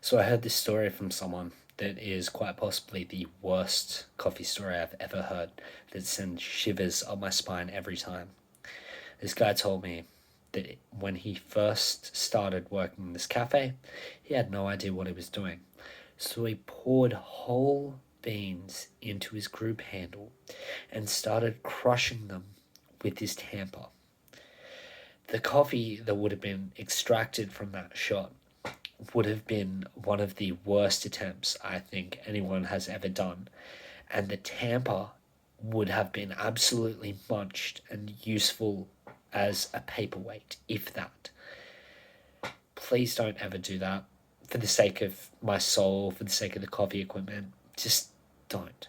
So I heard this story from someone that is quite possibly the worst coffee story I've ever heard that sends shivers up my spine every time. This guy told me that when he first started working in this cafe, he had no idea what he was doing. So he poured whole beans into his group handle and started crushing them with his tamper. The coffee that would have been extracted from that shot would have been one of the worst attempts I think anyone has ever done. And the tamper would have been absolutely munched and useful as a paperweight, if that. Please don't ever do that. For the sake of my soul, for the sake of the coffee equipment, just don't.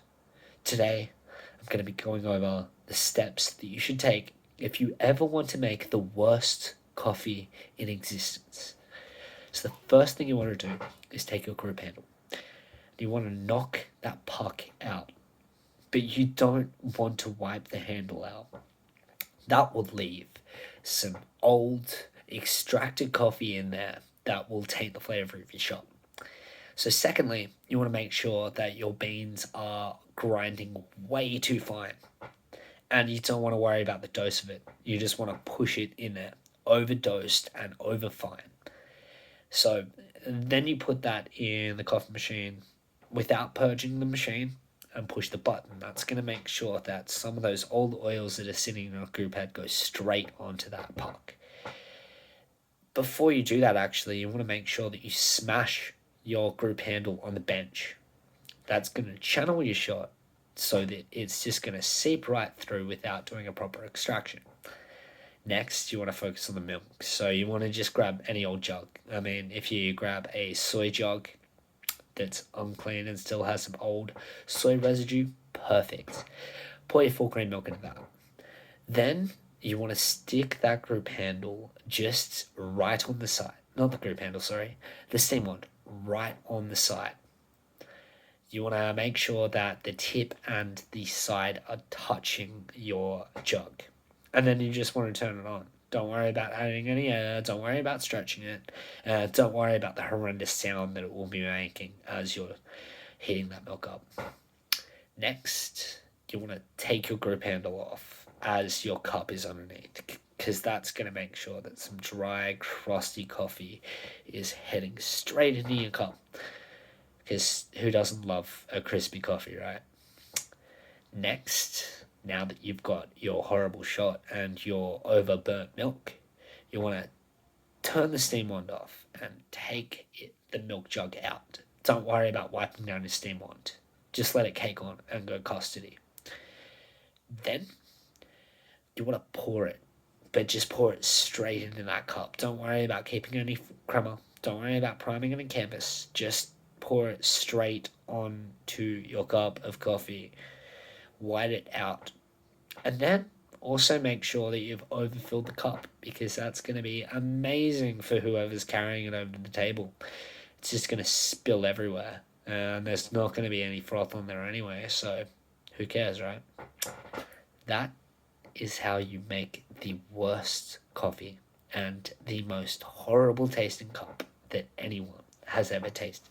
Today, I'm going to be going over the steps that you should take if you ever want to make the worst coffee in existence. So the first thing you want to do is take your group handle. You want to knock that puck out, but you don't want to wipe the handle out. That will leave some old extracted coffee in there that will taint the flavor of your shot. So secondly, you want to make sure that your beans are grinding way too fine. And you don't want to worry about the dose of it. You just want to push it in there, overdosed and over fine. So then you put that in the coffee machine without purging the machine and push the button. That's going to make sure that some of those old oils that are sitting in your group head go straight onto that puck. Before you do that, actually, you want to make sure that you smash your group handle on the bench. That's going to channel your shot so that it's just going to seep right through without doing a proper extraction. Next, you want to focus on the milk. So you want to just grab any old jug. I mean, if you grab a soy jug that's unclean and still has some old soy residue, perfect. Pour your full cream milk into that. Then you want to stick that group handle just right on the side. Not the group handle, sorry. The steam wand, right on the side. You want to make sure that the tip and the side are touching your jug. And then you just want to turn it on. Don't worry about adding any air. Don't worry about stretching it. Don't worry about the horrendous sound that it will be making as you're heating that milk up. Next, you want to take your grip handle off as your cup is underneath, because that's going to make sure that some dry, crusty coffee is heading straight into your cup. Because who doesn't love a crispy coffee, right? Next, now that you've got your horrible shot and your overburnt milk, you want to turn the steam wand off and take the milk jug out. Don't worry about wiping down your steam wand. Just let it cake on and go custody. Then, you want to pour it, but just pour it straight into that cup. Don't worry about keeping any crema. Don't worry about priming any canvas. Just pour it straight onto your cup of coffee. White it out. And then also make sure that you've overfilled the cup, because that's going to be amazing for whoever's carrying it over the table. It's just going to spill everywhere. And there's not going to be any froth on there anyway, so who cares, right? That is how you make the worst coffee and the most horrible tasting cup that anyone has ever tasted.